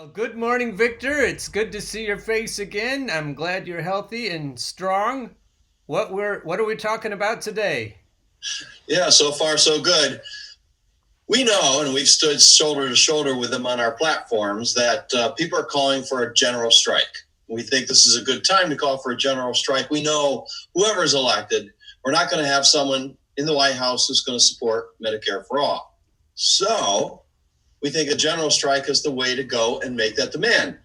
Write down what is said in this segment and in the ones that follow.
Well, good morning, Victor. It's good to see your face again. I'm glad you're healthy and strong. What are we talking about today? Yeah, so far so good. We know, and we've stood shoulder to shoulder with them on our platforms, that people are calling for a general strike. We think this is a good time to call for a general strike. We know whoever is elected, we're not going to have someone in the White House who's going to support Medicare for all. So we think a general strike is the way to go and make that demand.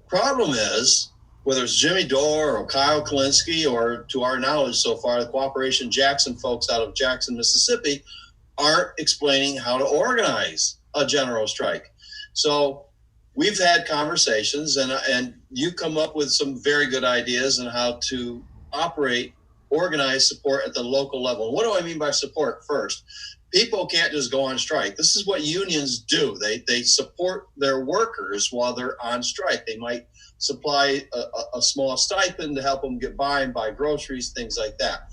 Problem is, whether it's Jimmy Dore or Kyle Kalinske, or to our knowledge so far, the Cooperation Jackson folks out of Jackson, Mississippi, aren't explaining how to organize a general strike. So we've had conversations, and you come up with some very good ideas on how to operate organized support at the local level. And what do I mean by support first? People can't just go on strike. This is what unions do. They support their workers while they're on strike. They might supply a small stipend to help them get by and buy groceries, things like that.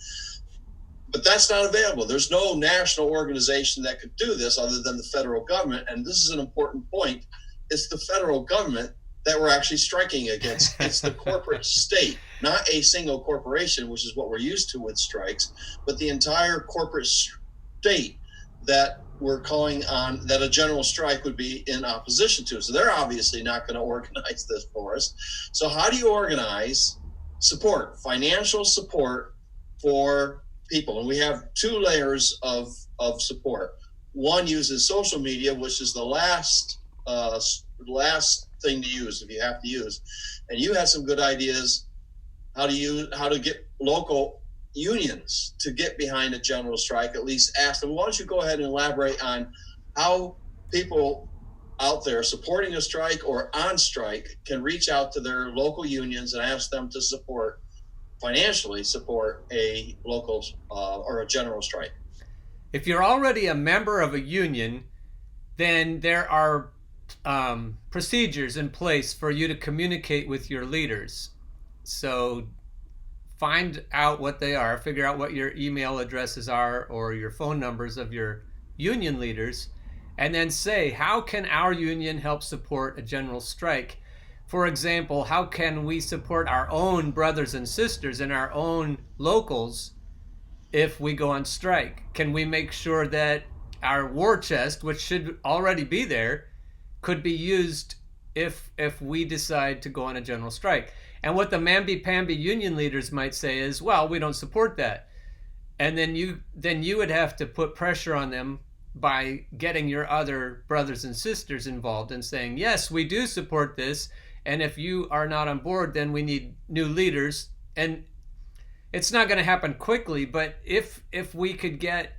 But that's not available. There's no national organization that could do this other than the federal government. And this is an important point. It's the federal government that we're actually striking against. It's the corporate state, not a single corporation, which is what we're used to with strikes, but the entire corporate state that we're calling on, that a general strike would be in opposition to. So they're obviously not going to organize this for us. So how do you organize support, financial support for people? And we have two layers of support. One uses social media, which is the last thing to use if you have to use. And you had some good ideas how to get local unions to get behind a general strike, at least ask them. Why don't you go ahead and elaborate on how people out there supporting a strike or on strike can reach out to their local unions and ask them to financially support a local or a general strike? If you're already a member of a union, then there are procedures in place for you to communicate with your leaders. So find out what they are, figure out what your email addresses are or your phone numbers of your union leaders, and then say, how can our union help support a general strike? For example, how can we support our own brothers and sisters in our own locals if we go on strike? Can we make sure that our war chest, which should already be there, could be used if we decide to go on a general strike? And what the mamby-pamby union leaders might say is, well, we don't support that. And then you would have to put pressure on them by getting your other brothers and sisters involved and saying, yes, we do support this. And if you are not on board, then we need new leaders. And it's not going to happen quickly, but if we could get...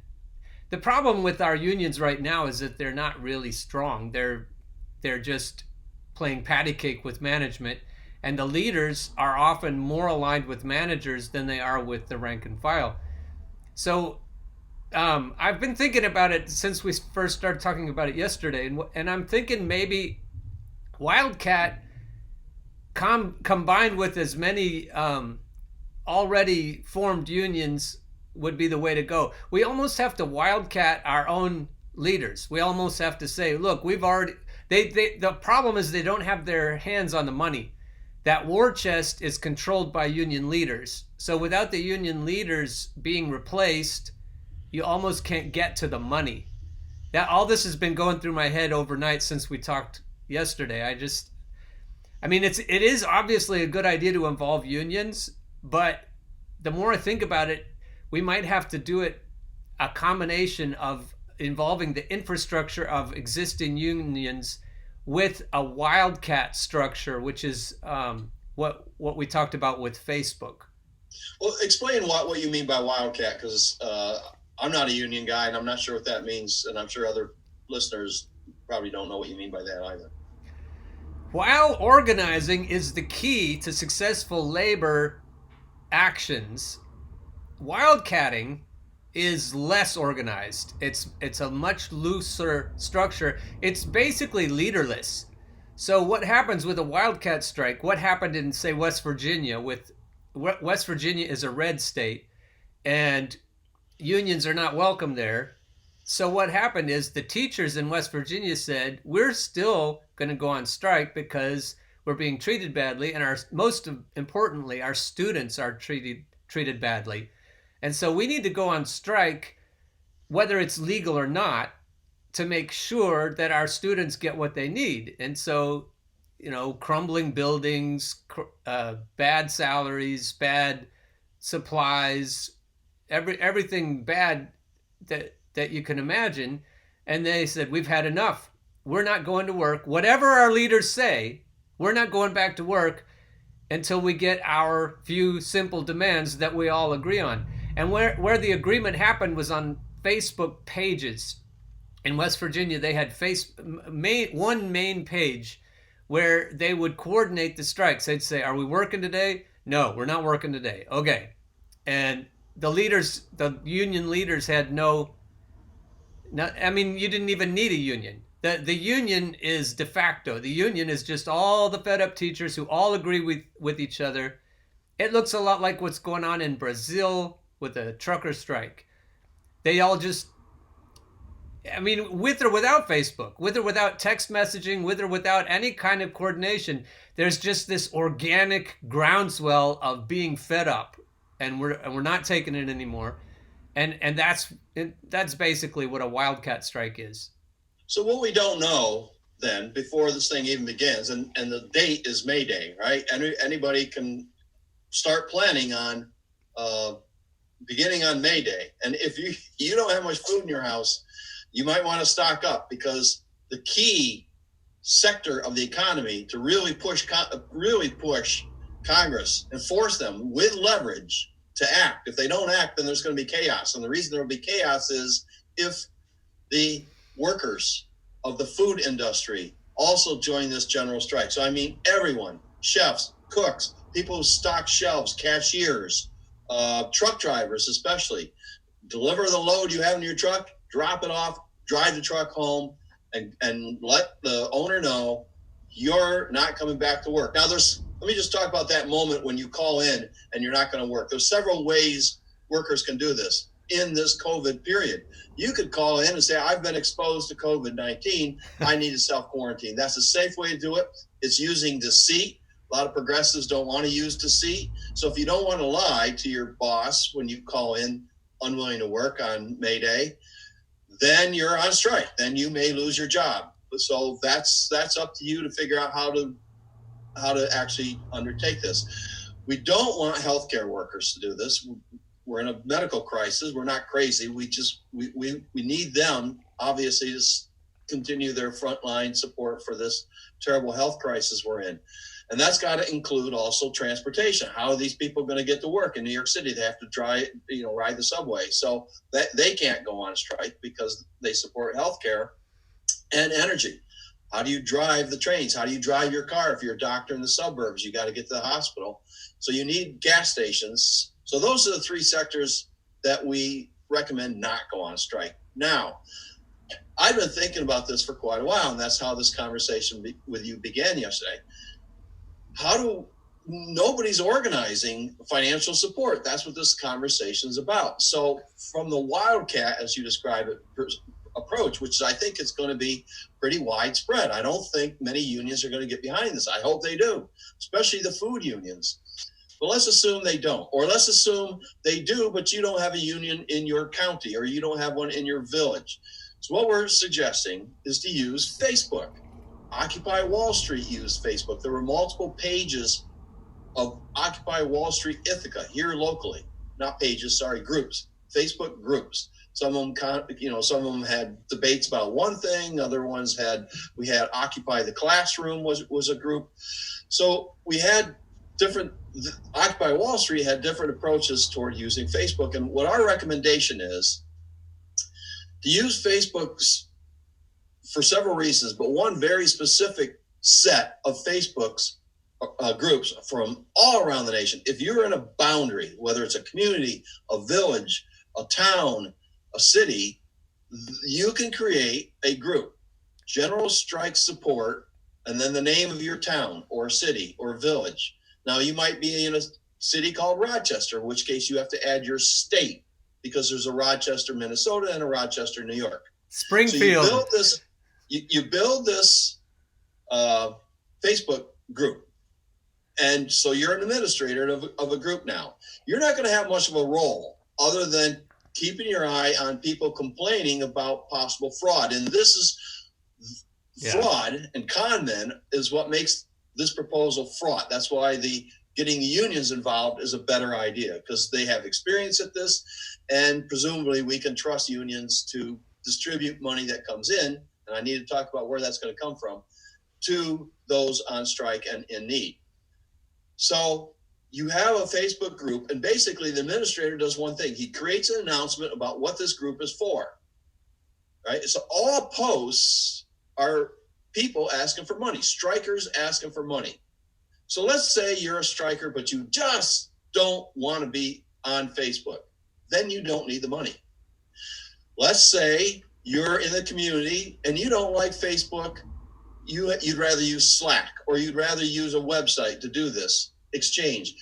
The problem with our unions right now is that they're not really strong. They're just playing patty cake with management. And the leaders are often more aligned with managers than they are with the rank and file. So I've been thinking about it since we first started talking about it yesterday. And I'm thinking maybe Wildcat combined with as many already formed unions would be the way to go. We almost have to wildcat our own leaders. We almost have to say, look, we've already... the problem is they don't have their hands on the money. That war chest is controlled by union leaders. So without the union leaders being replaced, you almost can't get to the money. That all this has been going through my head overnight since we talked yesterday. It is obviously a good idea to involve unions, but the more I think about it, we might have to do it a combination of involving the infrastructure of existing unions with a wildcat structure, which is what we talked about with Facebook. Well, explain what you mean by wildcat, because I'm not a union guy, and I'm not sure what that means, and I'm sure other listeners probably don't know what you mean by that either. While organizing is the key to successful labor actions, wildcatting is less organized. It's a much looser structure. It's basically leaderless. So what happens with a wildcat strike? What happened in, say, West Virginia? West Virginia is a red state, and unions are not welcome there. So what happened is the teachers in West Virginia said, we're still going to go on strike because we're being treated badly, and our most importantly, our students are treated badly. And so we need to go on strike, whether it's legal or not, to make sure that our students get what they need. And so, crumbling buildings, bad salaries, bad supplies, everything bad that you can imagine. And they said, we've had enough. We're not going to work. Whatever our leaders say, we're not going back to work until we get our few simple demands that we all agree on. And where the agreement happened was on Facebook pages. In West Virginia, they had one main page where they would coordinate the strikes. They'd say, are we working today? No, we're not working today. Okay. And the union leaders had I mean, you didn't even need a union. The union is de facto. The union is just all the fed up teachers who all agree with each other. It looks a lot like what's going on in Brazil with the trucker strike. They all just, I mean, with or without Facebook, with or without text messaging, with or without any kind of coordination, there's just this organic groundswell of being fed up, and we're not taking it anymore, and that's basically what a wildcat strike is. So what we don't know then, before this thing even begins, and the date is Mayday, right? Anybody can start planning on beginning on Mayday, and if you don't have much food in your house, you might want to stock up, because the key sector of the economy to really push Congress and force them with leverage to act. If they don't act, then there's going to be chaos. And the reason there will be chaos is if the workers of the food industry also join this general strike. So I mean everyone, chefs, cooks, people who stock shelves, cashiers, truck drivers especially, deliver the load you have in your truck, drop it off, drive the truck home, and let the owner know you're not coming back to work. Now, let me just talk about that moment when you call in and you're not going to work. There's several ways workers can do this in this COVID period. You could call in and say, I've been exposed to COVID-19. I need to self-quarantine. That's a safe way to do it. It's using deceit. A lot of progressives don't want to use deceit. So if you don't want to lie to your boss when you call in unwilling to work on Mayday, then you're on strike. Then you may lose your job. So that's up to you to figure out how to actually undertake this. We don't want healthcare workers to do this. We're in a medical crisis. We're not crazy. We need them, obviously, to continue their frontline support for this terrible health crisis we're in. And that's got to include also transportation. How are these people going to get to work in New York City? They have to ride the subway. So that they can't go on strike because they support healthcare and energy. How do you drive the trains? How do you drive your car? If you're a doctor in the suburbs, you got to get to the hospital. So you need gas stations. So those are the three sectors that we recommend not go on strike. Now, I've been thinking about this for quite a while, and that's how this conversation with you began yesterday. Nobody's organizing financial support. That's what this conversation is about. So from the wildcat, as you describe it, approach, which I think is going to be pretty widespread. I don't think many unions are going to get behind this. I hope they do, especially the food unions. But let's assume they don't, or let's assume they do, but you don't have a union in your county, or you don't have one in your village. So what we're suggesting is to use Facebook. Occupy Wall Street used Facebook. There were multiple pages of Occupy Wall Street Ithaca here locally. Not pages, sorry, groups. Facebook groups. Some of them had debates about one thing. Other ones we had Occupy the Classroom was a group. So we had Occupy Wall Street had different approaches toward using Facebook. And what our recommendation is to use Facebook's for several reasons, but one very specific set of Facebook's groups from all around the nation. If you're in a boundary, whether it's a community, a village, a town, a city, you can create a group, general strike support, and then the name of your town or city or village. Now, you might be in a city called Rochester, in which case you have to add your state. because there's a Rochester, Minnesota, and a Rochester, New York. So Springfield. you build this Facebook group. And so you're an administrator of a group now. You're not going to have much of a role other than keeping your eye on people complaining about possible fraud. And this is fraud and con men is what makes this proposal fraught. That's why getting the unions involved is a better idea, because they have experience at this, and presumably we can trust unions to distribute money that comes in, and I need to talk about where that's going to come from, to those on strike and in need. So you have a Facebook group, and basically the administrator does one thing. He creates an announcement about what this group is for, right? So all posts are people asking for money, strikers asking for money. So let's say you're a striker, but you just don't want to be on Facebook. Then you don't need the money. Let's say you're in the community and you don't like Facebook. You'd rather use Slack, or you'd rather use a website to do this exchange.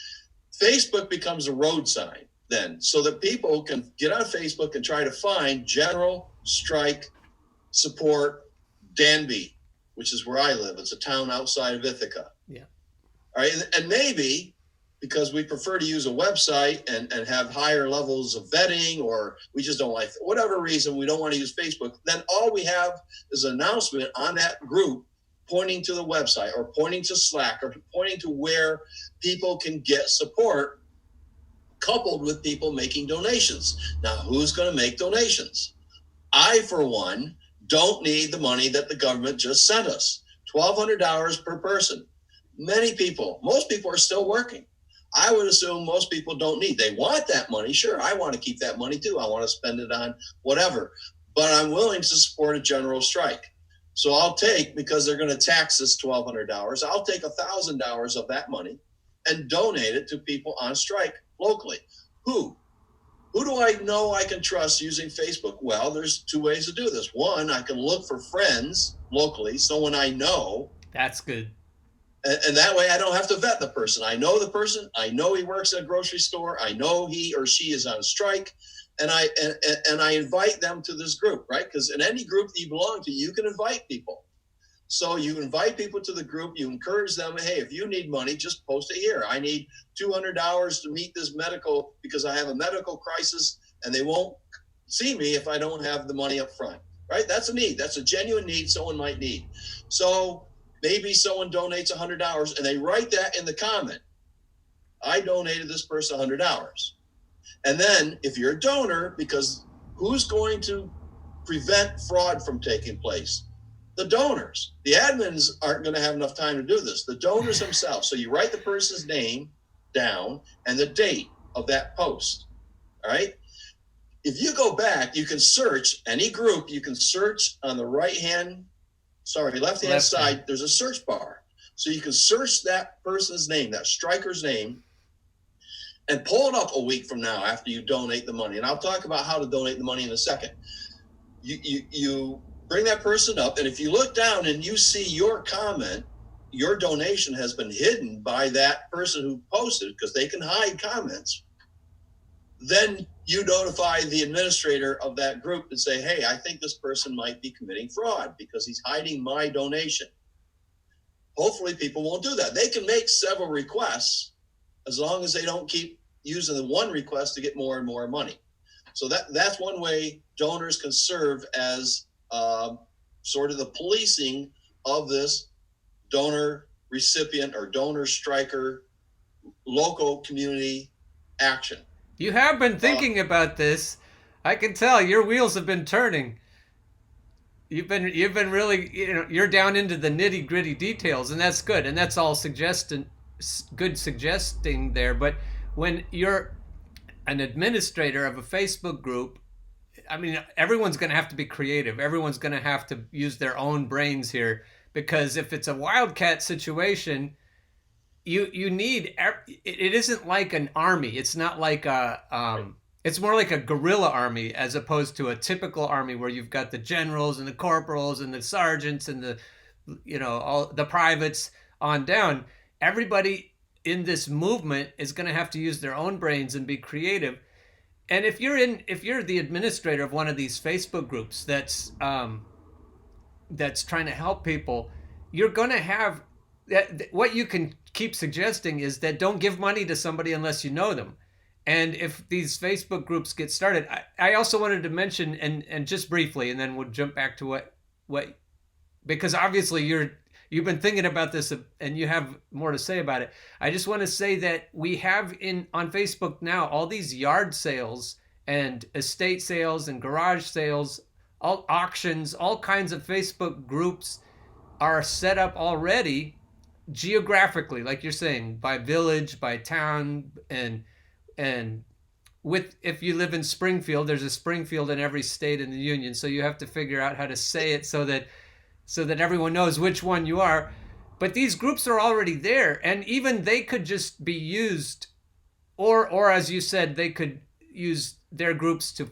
Facebook becomes a road sign then, so that people can get on Facebook and try to find General Strike Support Danby, which is where I live. It's a town outside of Ithaca. Yeah. All right. And maybe because we prefer to use a website and have higher levels of vetting, or we just don't like, whatever reason, we don't want to use Facebook, then all we have is an announcement on that group pointing to the website, or pointing to Slack, or pointing to where people can get support, coupled with people making donations. Now, who's going to make donations? I, for one, don't need the money that the government just sent us. $1,200 per person. Most people are still working. I would assume most people don't need. They want that money. Sure, I want to keep that money too. I want to spend it on whatever. But I'm willing to support a general strike. So I'll take, because they're going to tax us $1,200, I'll take $1,000 of that money and donate it to people on strike locally. Who do I know I can trust using Facebook? Well, there's two ways to do this. One, I can look for friends locally, someone I know. That's good. And that way I don't have to vet the person. I know the person. I know he works at a grocery store. I know he or she is on strike. And I invite them to this group, right? Because in any group that you belong to, you can invite people. So you invite people to the group. You encourage them. Hey, if you need money, just post it here. I need $200 to meet this medical, because I have a medical crisis, and they won't see me if I don't have the money up front, right? That's a need. That's a genuine need someone might need. So maybe someone donates $100 and they write that in the comment. I donated this person $100. And then if you're a donor, because who's going to prevent fraud from taking place? The donors. The admins aren't going to have enough time to do this. The donors themselves. So you write the person's name down and the date of that post. All right. If you go back, you can search any group. You can search on the left-hand side. There's a search bar. So you can search that person's name, that striker's name, and pull it up a week from now after you donate the money. And I'll talk about how to donate the money in a second. You bring that person up, and if you look down and you see your comment, your donation has been hidden by that person who posted, because they can hide comments. Then you notify the administrator of that group and say, hey, I think this person might be committing fraud because he's hiding my donation. Hopefully people won't do that. They can make several requests, as long as they don't keep using the one request to get more and more money. So that's one way donors can serve as sort of the policing of this donor recipient or donor striker local community action. You have been thinking about this. I can tell your wheels have been turning. You've been really, you're down into the nitty gritty details, and that's good. And that's all good suggesting there. But when you're an administrator of a Facebook group, I mean, everyone's going to have to be creative. Everyone's going to have to use their own brains here, because if it's a wildcat situation, you need, it isn't like an army. It's not like it's more like a guerrilla army, as opposed to a typical army where you've got the generals and the corporals and the sergeants and all the privates on down. Everybody in this movement is going to have to use their own brains and be creative. And if you're the administrator of one of these Facebook groups that's trying to help people, you're going to have that. What you can keep suggesting is that don't give money to somebody unless you know them. And if these Facebook groups get started, I also wanted to mention, and just briefly, and then we'll jump back to what because obviously you've been thinking about this and you have more to say about it. I just want to say that we have in on Facebook now all these yard sales and estate sales and garage sales, all auctions, all kinds of Facebook groups are set up already geographically, like you're saying, by village, by town, and with if you live in Springfield, there's a Springfield in every state in the union, so you have to figure out how to say it so that everyone knows which one you are. But these groups are already there, and even they could just be used, or as you said, they could use their groups to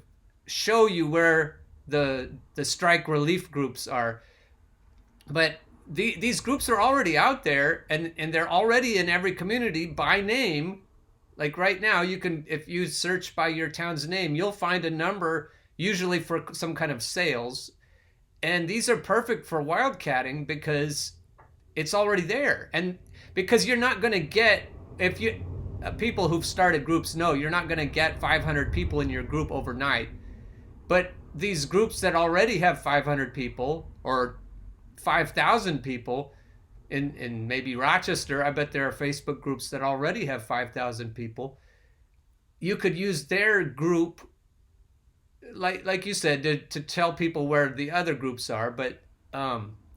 show you where the strike relief groups are. But these groups are already out there, and they're already in every community by name. Like right now, you can, if you search by your town's name, you'll find a number usually for some kind of sales. And these are perfect for wildcatting because it's already there. And because you're not going to get, if you, people who've started groups know you're not going to get 500 people in your group overnight. But these groups that already have 500 people or 5,000 people in maybe Rochester, I bet there are Facebook groups that already have 5,000 people. You could use their group, like you said, to tell people where the other groups are. But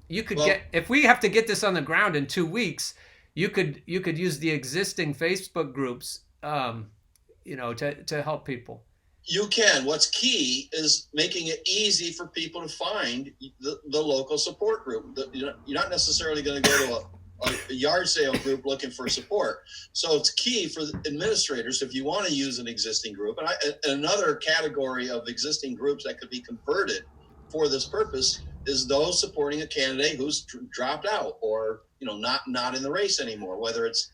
you could get, if we have to get this on the ground in 2 weeks, you could use the existing Facebook groups, to help people. You can. What's key is making it easy for people to find the local support group. You're not necessarily going to go to a yard sale group looking for support. So it's key for administrators, if you want to use an existing group. And another category of existing groups that could be converted for this purpose is those supporting a candidate who's dropped out or not in the race anymore, whether it's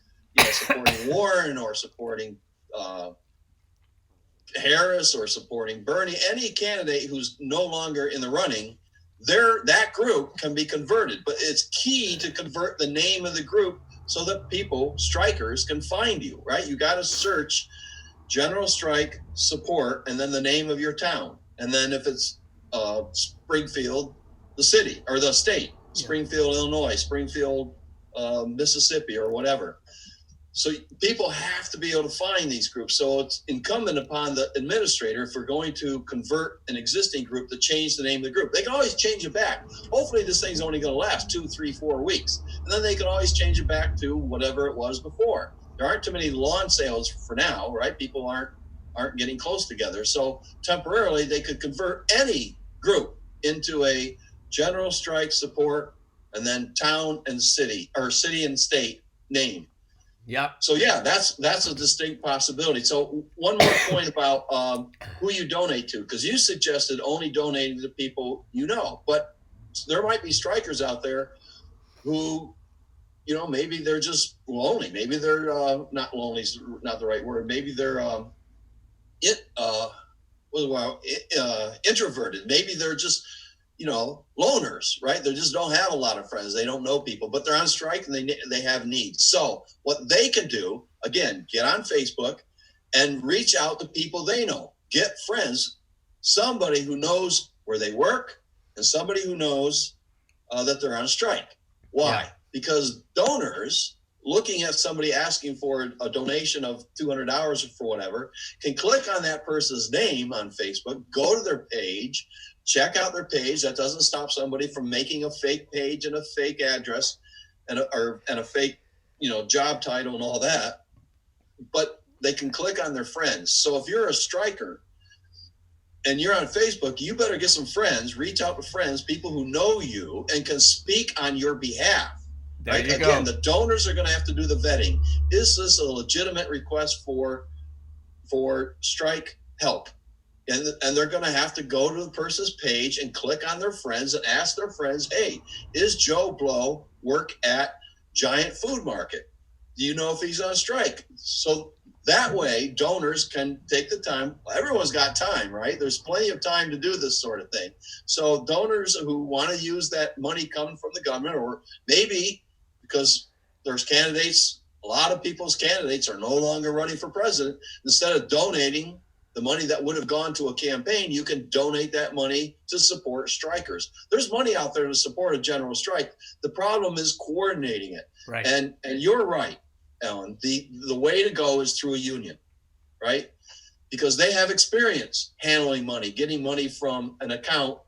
supporting Warren or supporting Harris or supporting Bernie, any candidate who's no longer in the running, that group can be converted. But it's key to convert the name of the group so that strikers can find you, right? You got to search General Strike Support and then the name of your town. And then if it's Springfield, the city or the state, Springfield, Illinois, Springfield, Mississippi, or whatever. So people have to be able to find these groups. So it's incumbent upon the administrator, if we're going to convert an existing group, to change the name of the group. They can always change it back. Hopefully this thing's only going to last 2, 3, 4 weeks. And then they can always change it back to whatever it was before. There aren't too many lawn sales for now, right? People aren't getting close together. So temporarily they could convert any group into a General Strike Support and then town and city, or city and state name. Yeah. So that's a distinct possibility. So one more point about who you donate to, because you suggested only donating to people but there might be strikers out there who, maybe they're just lonely. Maybe they're not lonely is not the right word. Maybe they're introverted. Maybe they're just loners, right? They just don't have a lot of friends. They don't know people, but they're on strike and they have needs. So what they can do, again, get on Facebook and reach out to people they know. Get friends, somebody who knows where they work and somebody who knows that they're on strike. Why? Yeah. Because donors, looking at somebody asking for a donation of $200 or for whatever, can click on that person's name on Facebook, go to their page, check out their page. That doesn't stop somebody from making a fake page and a fake address and a fake, job title and all that. But they can click on their friends. So if you're a striker and you're on Facebook, you better get some friends, reach out to friends, people who know you and can speak on your behalf. There you Again, go. the donors are going to have to do the vetting. Is this a legitimate request for strike help? And they're going to have to go to the person's page and click on their friends and ask their friends, hey, is Joe Blow work at Giant Food Market? Do you know if he's on strike? So That way, donors can take the time. Everyone's got time, right? There's plenty of time to do this sort of thing. So donors who want to use that money coming from the government, or maybe because there's candidates, a lot of people's candidates are no longer running for president, instead of donating the money that would have gone to a campaign, you can donate that money to support strikers. There's money out there to support a general strike. The problem is coordinating it. Right. And you're right, Ellen. The way to go is through a union, right? Because they have experience handling money, getting money from an account,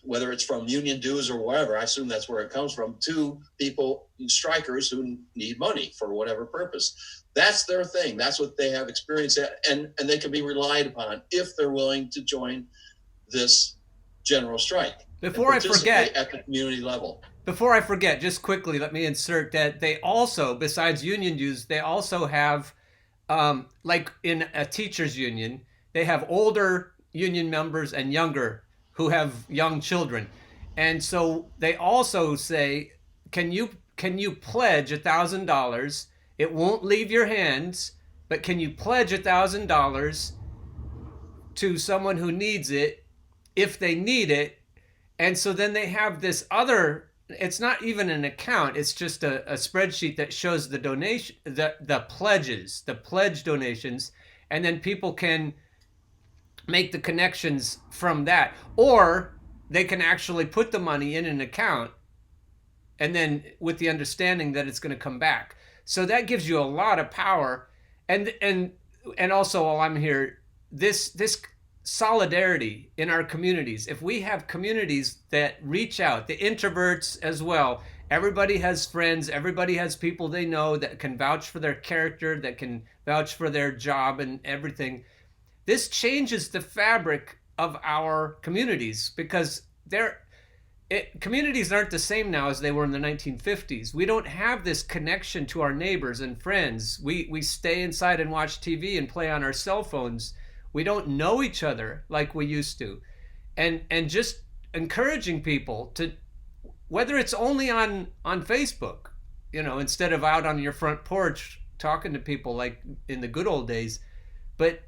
whether it's from union dues or wherever, I assume that's where it comes from, to people, strikers who need money for whatever purpose. That's their thing. That's what they have experience at, and they can be relied upon if they're willing to join this general strike. Before I forget, at the community level. Before I forget, just quickly, let me insert that they also, besides union dues, they also have, like in a teachers union, they have older union members and younger who have young children. And so they also say, can you pledge $1,000? It won't leave your hands, but can you pledge $1,000 to someone who needs it if they need it? And so then they have this other, it's not even an account, it's just a spreadsheet that shows the donation, the pledges, the pledge donations, and then people can make the connections from that, or they can actually put the money in an account and then with the understanding that it's going to come back. So that gives you a lot of power. And also, while I'm here, this solidarity in our communities, if we have communities that reach out, the introverts as well, everybody has friends, everybody has people they know that can vouch for their character, that can vouch for their job and everything. This changes the fabric of our communities, because communities aren't the same now as they were in the 1950s. We don't have this connection to our neighbors and friends. We stay inside and watch TV and play on our cell phones. We don't know each other like we used to. And just encouraging people to, whether it's only on Facebook, instead of out on your front porch talking to people like in the good old days, but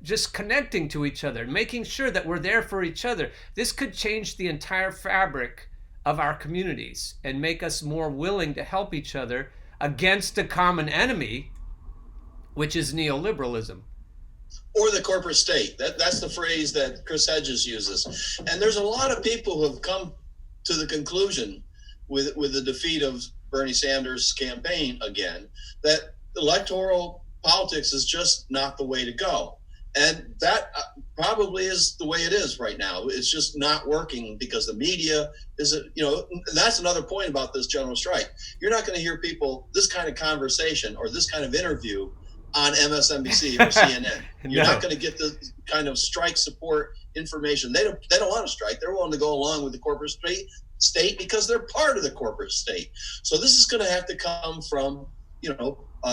just connecting to each other, making sure that we're there for each other. This could change the entire fabric of our communities and make us more willing to help each other against a common enemy, which is neoliberalism. Or the corporate state. That's the phrase that Chris Hedges uses. And there's a lot of people who have come to the conclusion with the defeat of Bernie Sanders' campaign again, that electoral politics is just not the way to go. And that probably is the way it is right now. It's just not working because the media isn't, that's another point about this general strike. You're not going to hear people, this kind of conversation or this kind of interview on MSNBC or CNN. You're not going to get the kind of strike support information. They don't want to strike. They're willing to go along with the corporate state because they're part of the corporate state. So this is going to have to come from,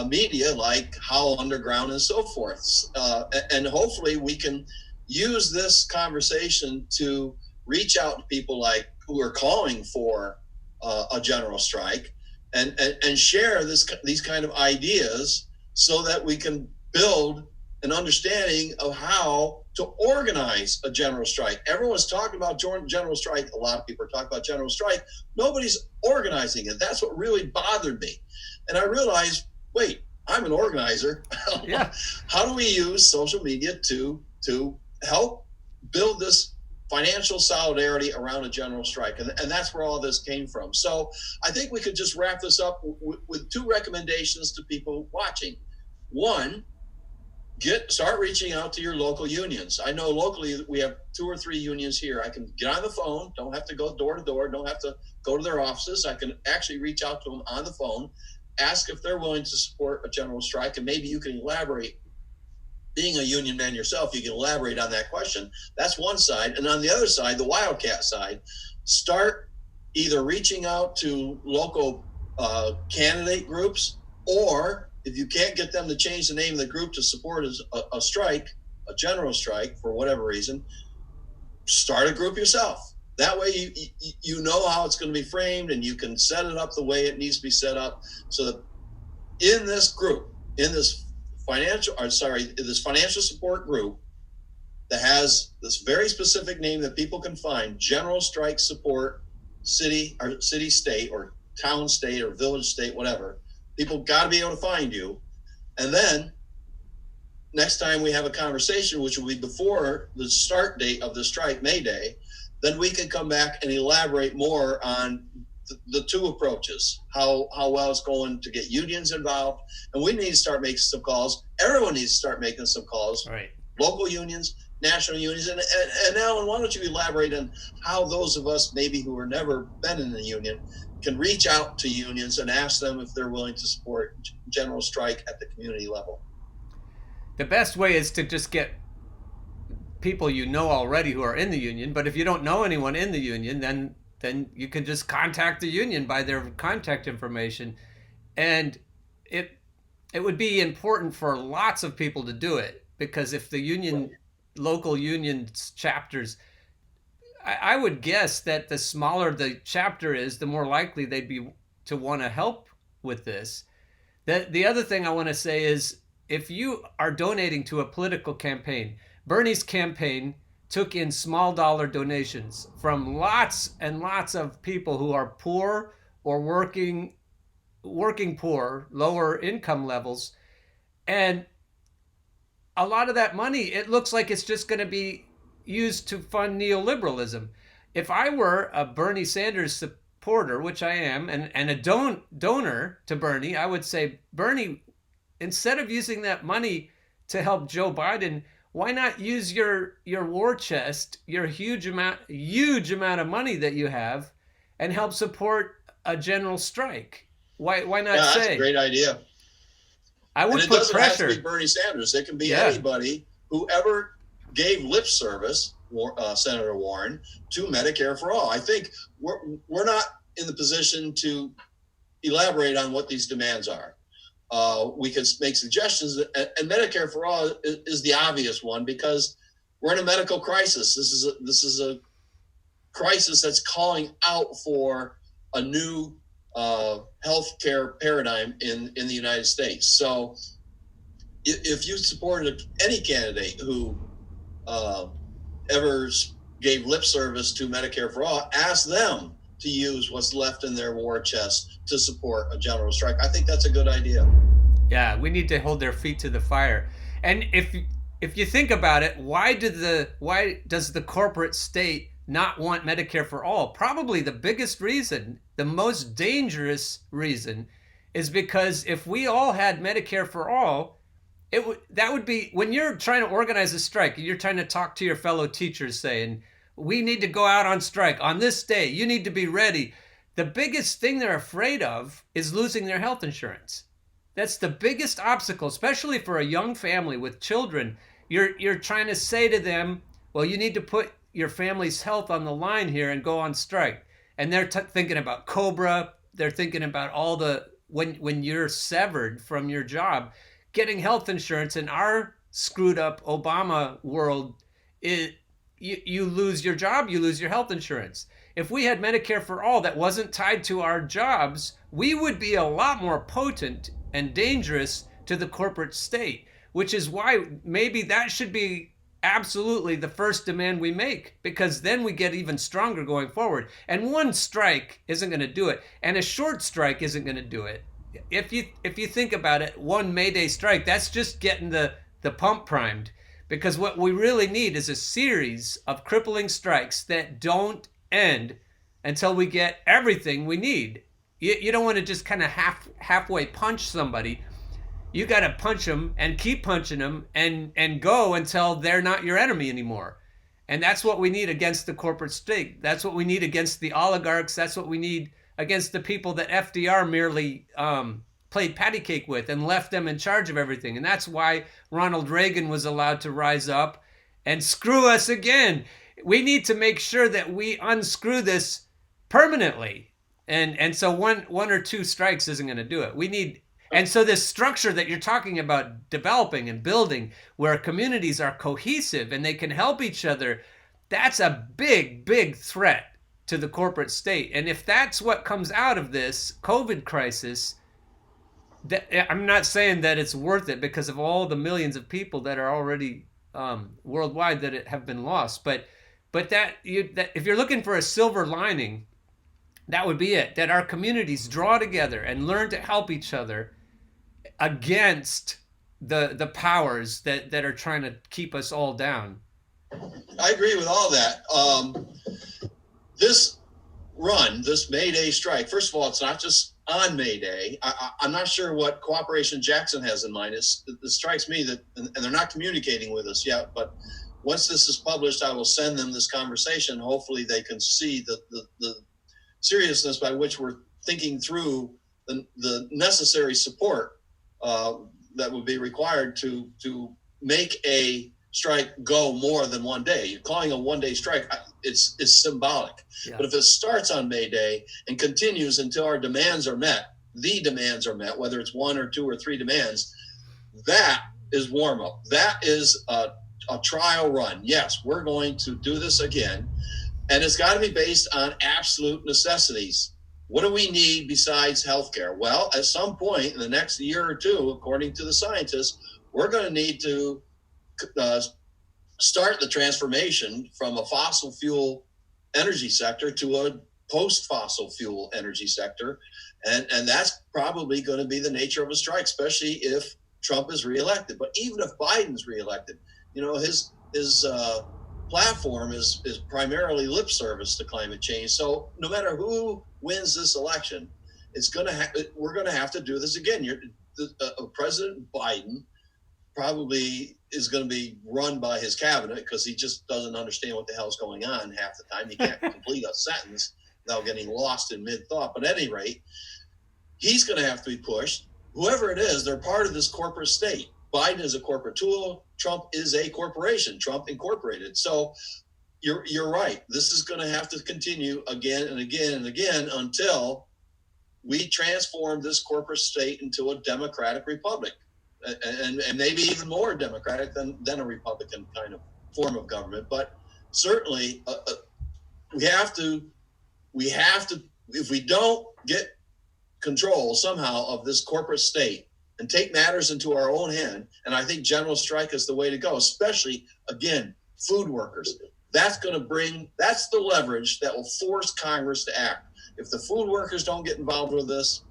media like Howl Underground and so forth. And hopefully we can use this conversation to reach out to people like who are calling for a general strike and share these kind of ideas so that we can build an understanding of how to organize a general strike. Everyone's talking about general strike. A lot of people are talking about general strike. Nobody's organizing it. That's what really bothered me. And I realized, wait, I'm an organizer. Yeah. How do we use social media to help build this financial solidarity around a general strike? And that's where all this came from. So I think we could just wrap this up with two recommendations to people watching. One, start reaching out to your local unions. I know locally we have 2 or 3 unions here. I can get on the phone, don't have to go door to door, don't have to go to their offices. I can actually reach out to them on the phone, ask if they're willing to support a general strike, and maybe you can elaborate. Being a union man yourself, you can elaborate on that question. That's one side. And on the other side, the Wildcat side, start either reaching out to local candidate groups, or if you can't get them to change the name of the group to support a strike, a general strike, for whatever reason, start a group yourself. That way you know how it's going to be framed, and you can set it up the way it needs to be set up, so that in this group, in this this financial support group that has this very specific name that people can find: General Strike Support City, or City State, or Town State, or Village State, whatever. People got to be able to find you. And then next time we have a conversation, which will be before the start date of the strike, Mayday, then we can come back and elaborate more on the two approaches, how well it's going to get unions involved. And we need to start making some calls. Everyone needs to start making some calls. Right. Local unions, national unions. And Alan, why don't you elaborate on how those of us maybe who have never been in the union can reach out to unions and ask them if they're willing to support general strike at the community level? The best way is to just get people you know already who are in the union. But if you don't know anyone in the union, then you can just contact the union by their contact information. And it would be important for lots of people to do it, because if the union, local union chapters, I would guess that the smaller the chapter is, the more likely they'd be to want to help with this. The other thing I want to say is, if you are donating to a political campaign, Bernie's campaign took in small dollar donations from lots and lots of people who are poor or working poor, lower income levels. And a lot of that money, it looks like it's just going to be used to fund neoliberalism. If I were a Bernie Sanders supporter, which I am, and a donor to Bernie, I would say, Bernie, instead of using that money to help Joe Biden, why not use your war chest, your huge amount of money that you have, and help support a general strike? Why not that's say? That's a great idea. I would and it put doesn't pressure. have to be Bernie Sanders. It can be anybody who ever gave lip service, Senator Warren, to Medicare for all. I think we're not in the position to elaborate on what these demands are. We can make suggestions, and Medicare for all is the obvious one, because we're in a medical crisis. This is a crisis that's calling out for a new healthcare paradigm in the United States. So, if you supported any candidate who ever gave lip service to Medicare for all, ask them to use what's left in their war chest to support a general strike. I think that's a good idea. Yeah, we need to hold their feet to the fire. And if you think about it, why does the corporate state not want Medicare for all? Probably the biggest reason, the most dangerous reason, is because if we all had Medicare for all, that would be, when you're trying to organize a strike, you're trying to talk to your fellow teachers saying, we need to go out on strike on this day, you need to be ready. The biggest thing they're afraid of is losing their health insurance. That's the biggest obstacle, especially for a young family with children. You're trying to say to them, well, you need to put your family's health on the line here and go on strike. And they're thinking about COBRA. They're thinking about all the, when you're severed from your job, getting health insurance. In our screwed up Obama world, you lose your job, you lose your health insurance. If we had Medicare for all that wasn't tied to our jobs, we would be a lot more potent and dangerous to the corporate state, which is why maybe that should be absolutely the first demand we make, because then we get even stronger going forward. And one strike isn't going to do it, and a short strike isn't going to do it. If you think about it, one Mayday strike, that's just getting the pump primed, because what we really need is a series of crippling strikes that don't end until we get everything we need. You don't want to just kind of halfway punch somebody. You got to punch them and keep punching them and go until they're not your enemy anymore. And that's what we need against the corporate state. That's what we need against the oligarchs. That's what we need against the people that FDR merely played patty cake with and left them in charge of everything. And that's why Ronald Reagan was allowed to rise up and screw us again. We need to make sure that we unscrew this permanently. And so one or two strikes isn't going to do it. We need, and so this structure that you're talking about developing and building, where communities are cohesive and they can help each other, that's a big, big threat to the corporate state. And if that's what comes out of this COVID crisis, I'm not saying that it's worth it because of all the millions of people that are already worldwide have been lost. But that if you're looking for a silver lining, that would be it. That our communities draw together and learn to help each other against the powers that are trying to keep us all down. I agree with all that. This this Mayday strike, first of all, it's not just on Mayday. I'm not sure what cooperation Jackson has in mind. It strikes me that, and they're not communicating with us yet, but once this is published, I will send them this conversation. Hopefully they can see the seriousness by which we're thinking through the necessary support that would be required to make a strike go more than one day. You're calling a one-day strike, it's symbolic. Yeah. But if it starts on May Day and continues until our demands are met, whether it's one or two or three demands, that is warm-up. That is a trial run. Yes, we're going to do this again. And it's got to be based on absolute necessities. What do we need besides healthcare? Well, at some point in the next year or two, according to the scientists, we're going to need to start the transformation from a fossil fuel energy sector to a post-fossil fuel energy sector. And that's probably going to be the nature of a strike, especially if Trump is reelected. But even if Biden's reelected, his platform is primarily lip service to climate change. So no matter who wins this election, we're going to have to do this again. President Biden probably is going to be run by his cabinet because he just doesn't understand what the hell's going on half the time. He can't complete a sentence without getting lost in mid-thought. But at any rate, he's going to have to be pushed. Whoever it is, they're part of this corporate state. Biden is a corporate tool. Trump is a corporation, Trump Incorporated. So you're right. This is going to have to continue again and again and again until we transform this corporate state into a democratic republic, and maybe even more democratic than a Republican kind of form of government. But certainly we have to, if we don't get control somehow of this corporate state and take matters into our own hand, and I think general strike is the way to go, especially, again, food workers. That's the leverage that will force Congress to act. If the food workers don't get involved with this,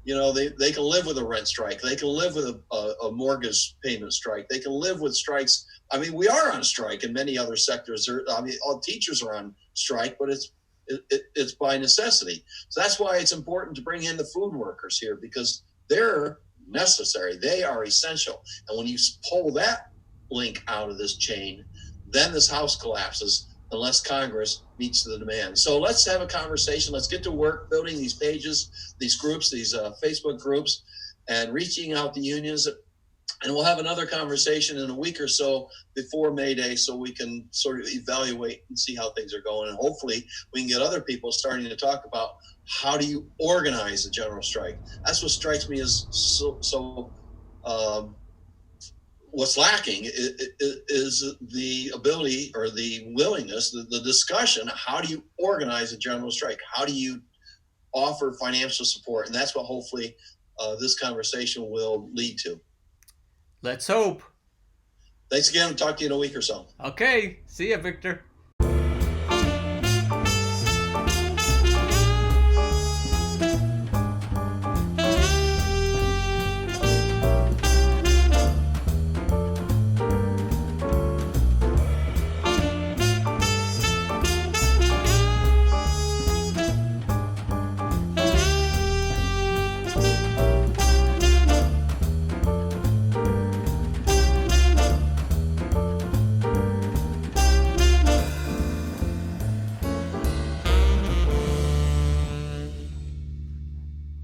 they can live with a rent strike. They can live with a mortgage payment strike. They can live with strikes. I mean, we are on strike in many other sectors. All teachers are on strike, but it's by necessity. So that's why it's important to bring in the food workers here, because they're necessary. They are essential. And when you pull that link out of this chain, then this house collapses unless Congress meets the demand. So let's have a conversation. Let's get to work building these pages, these groups, these Facebook groups, and reaching out to unions. And we'll have another conversation in a week or so before May Day so we can sort of evaluate and see how things are going. And hopefully we can get other people starting to talk about how do you organize a general strike. That's what strikes me as what's lacking is the ability or the willingness, the discussion. How do you organize a general strike? How do you offer financial support? And that's what hopefully this conversation will lead to. Let's hope. Thanks again. Talk to you in a week or so. Okay. See ya, Victor.